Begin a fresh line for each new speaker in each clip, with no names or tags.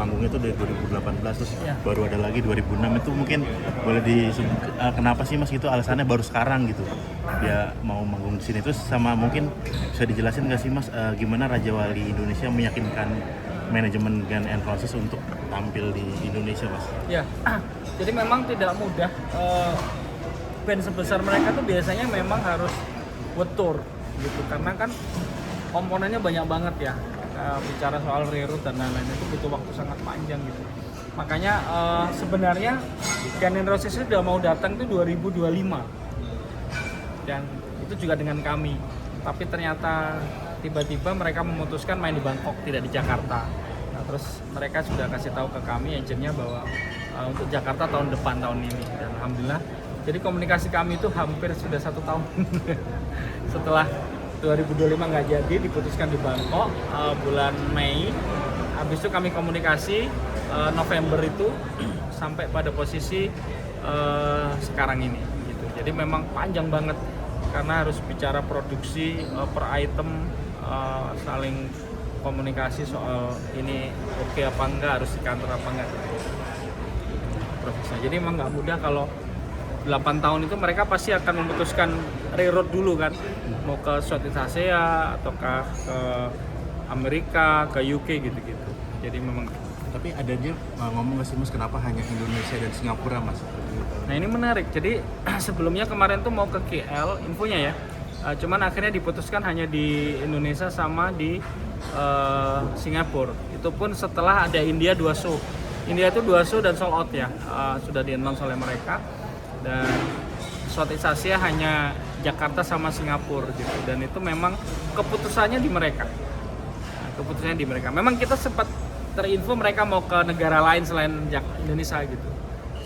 manggungnya itu dari 2018 terus baru ada lagi 2006 itu mungkin boleh kenapa sih Mas gitu alasannya baru sekarang gitu dia mau manggung di sini, terus sama mungkin bisa dijelasin nggak sih Mas gimana Raja Wali Indonesia meyakinkan manajemen Guns N' Roses untuk tampil di Indonesia Mas?
Ya, jadi memang tidak mudah. Band sebesar mereka tuh biasanya memang harus tour gitu, karena kan komponennya banyak banget ya. Bicara soal reroute dan lain-lain itu butuh waktu sangat panjang gitu. Makanya sebenarnya Guns N' Roses sudah mau datang itu 2025 dan itu juga dengan kami, tapi ternyata tiba-tiba mereka memutuskan main di Bangkok, tidak di Jakarta. Nah, terus mereka sudah kasih tahu ke kami agennya bahwa untuk Jakarta tahun depan, tahun ini, dan alhamdulillah jadi komunikasi kami itu hampir sudah 1 tahun. Setelah 2025 nggak jadi, diputuskan di Bangkok bulan Mei. Habis itu kami komunikasi November itu sampai pada posisi sekarang ini gitu. Jadi memang panjang banget karena harus bicara produksi per item, saling komunikasi soal ini oke apa enggak, harus di kantor apa enggak gitu. Prosesnya. Jadi memang nggak mudah. Kalau 8 tahun itu mereka pasti akan memutuskan reroute dulu kan, mau ke Southeast Asia ataukah ke Amerika, ke UK gitu-gitu. Jadi memang.
Tapi ada dia ngomong nggak sih Mas kenapa hanya Indonesia dan Singapura Mas?
Nah ini menarik. Jadi sebelumnya kemarin tuh mau ke KL infonya ya, cuman akhirnya diputuskan hanya di Indonesia sama di Singapura. Itu pun setelah ada India 2 show. India itu 2 show dan sold out ya, sudah di-announce oleh mereka. Dan Southeast Asia hanya Jakarta sama Singapura gitu, dan itu memang keputusannya di mereka. Nah, keputusannya di mereka. Memang kita sempat terinfo mereka mau ke negara lain selain Indonesia gitu.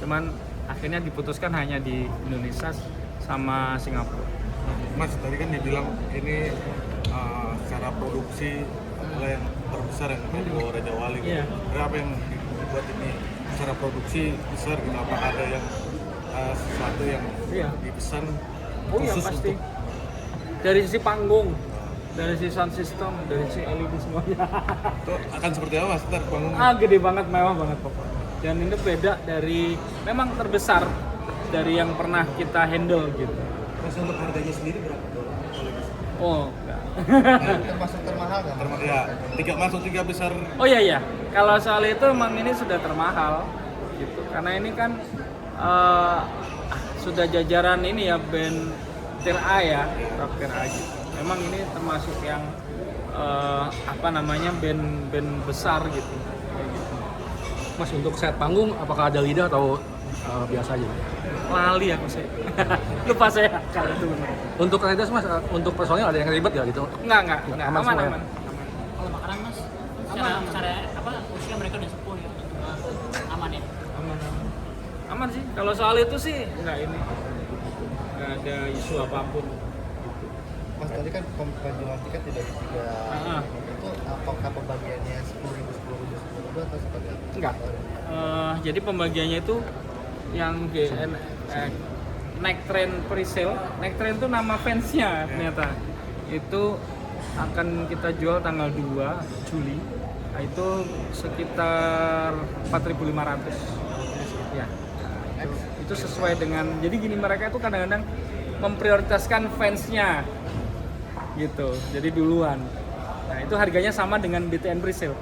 Cuman akhirnya diputuskan hanya di Indonesia sama Singapura.
Mas tadi kan dibilang ini secara produksi adalah yang terbesar yang di bawah Raja Wali.
Iya.
Apa yang dibuat ini secara produksi besar gitu? Apa ada yang sesuatu yang dipesan khusus
pasti.
untuk
Dari sisi panggung, dari sisi sound system, dari sisi LED semuanya.
itu akan seperti apa Mas ntar panggung?
Gede banget, mewah banget pokoknya. Dan ini beda dari, memang terbesar dari yang pernah kita handle gitu.
Mas untuk harganya sendiri berapa dolar?
Oh, enggak.
Termasuk termahal kan?
Ya, masuk 3 besar.
Oh iya. Kalau soal itu memang ini sudah termahal gitu. Karena ini kan sudah jajaran ini ya, band tier A ya, rock tier A gitu. Memang ini termasuk yang band besar gitu.
Mas, untuk set panggung apakah ada lidah atau biasa aja?
Lali aku sih. Lupa saya kalau itu benar.
Untuk riders Mas, untuk personil ada yang ribet ya gitu?
Enggak.
Aman semua ya?
Aman.
Kalau makanan Mas, secara usia mereka udah sepuh ya, aman ya?
Aman sih. Kalau soal itu sih enggak ada isu apapun.
Mas tadi kan penjualan tiket tidak itu apakah pembagiannya 10.000 atau seperti apa?
Enggak. Jadi pembagiannya itu yang Night Train Presale. Night Train itu nama fansnya ternyata. Itu akan kita jual tanggal 2 Juli. Nah, itu sekitar 4.500. Ya. Itu sesuai dengan, jadi gini, mereka itu kadang-kadang memprioritaskan fansnya gitu, jadi duluan. Nah itu harganya sama dengan BTN Presale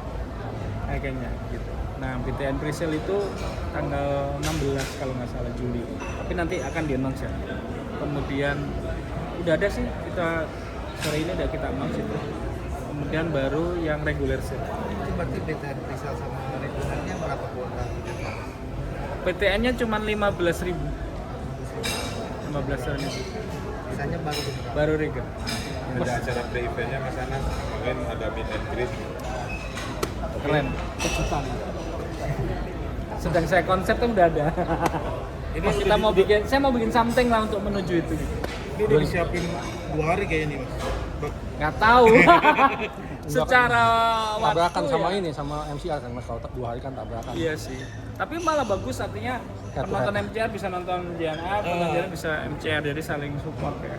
harganya gitu. Nah BTN Presale itu tanggal 16 kalau nggak salah Juli, tapi nanti akan di-announce ya. Kemudian udah ada sih, kita sore ini udah kita announce itu. Kemudian baru yang regular sale.
Itu berarti BTN Presale sama regulernya berapa kuota?
PTN-nya cuma 15.000. 15.000.
Sisanya
Baru regular.
Ada acara pre-eventnya Mas Anas, mungkin ada meet and greet.
Keren. Kejutan. Sedang saya konsep tuh udah ada. Ini kita mau bikin, saya mau bikin something lah untuk menuju itu.
Ini udah disiapin 2 hari kayaknya nih Mas.
Nggak tahu. Secara
tabrakan
waktu
sama
ya.
ini sama MCR kan Mas, kalau 2 hari kan tabrakan.
Iya sih. Tapi malah bagus, artinya penonton MCR bisa nonton JNA, penonton JNA bisa MCR, jadi saling support ya.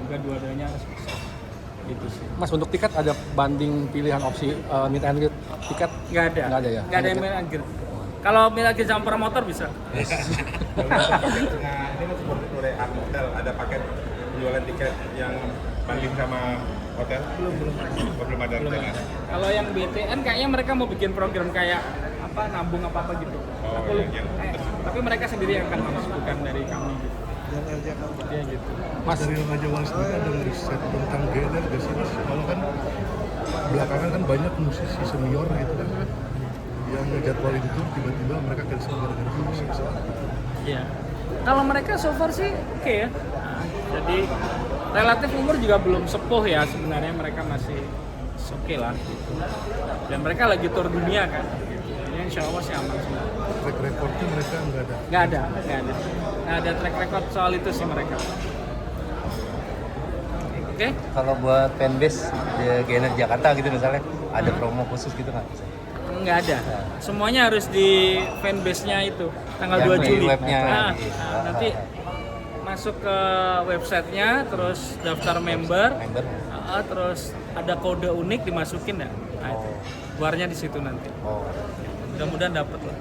Juga dua-duanya sukses. gitu sih.
Mas untuk tiket ada banding pilihan opsi meet and greet tiket?
Nggak ada.
Nggak ada ya?
Nggak ada yang meet and greet. Kalau meet and greet sama promotor bisa.
Nah, ini masih seperti art hotel, ada paket penjualan tiket yang banding sama hotel? Belum ada.
Kalau yang BTN kayaknya mereka mau bikin program kayak apa nabung apa gitu.
Oh,
Aku lupa. Tapi mereka sendiri yang akan ngurus, bukan dari kami gitu. Ya gitu.
Mas,
Dari Raja Wali sendiri ada riset tentang GNR gak sih Mas? Kalau kan belakangan kan banyak musisi senior gitu kan yang ngejadwalin itu tiba-tiba mereka cancel gara-gara musik.
Iya. Kalau mereka so far sih oke ya. Nah, jadi relatif umur juga belum sepuh ya sebenarnya, mereka masih oke lah gitu. Dan mereka lagi tur dunia kan. Jadi insya Allah sih aman semua.
Track recordnya mereka nggak ada.
Nggak ada track record soal itu sih mereka. Oke?
Kalau buat fanbase di GNR Jakarta gitu misalnya, ada promo khusus gitu nggak?
Nggak ada. Semuanya harus di fanbase-nya itu tanggal
Yang
2
di
Juli.
webnya.
Nanti masuk ke websitenya, terus daftar member,
Member.
terus ada kode unik dimasukin ya. Nah, itu. Keluarnya di situ nanti.
Oh.
Mudah-mudahan dapet lah.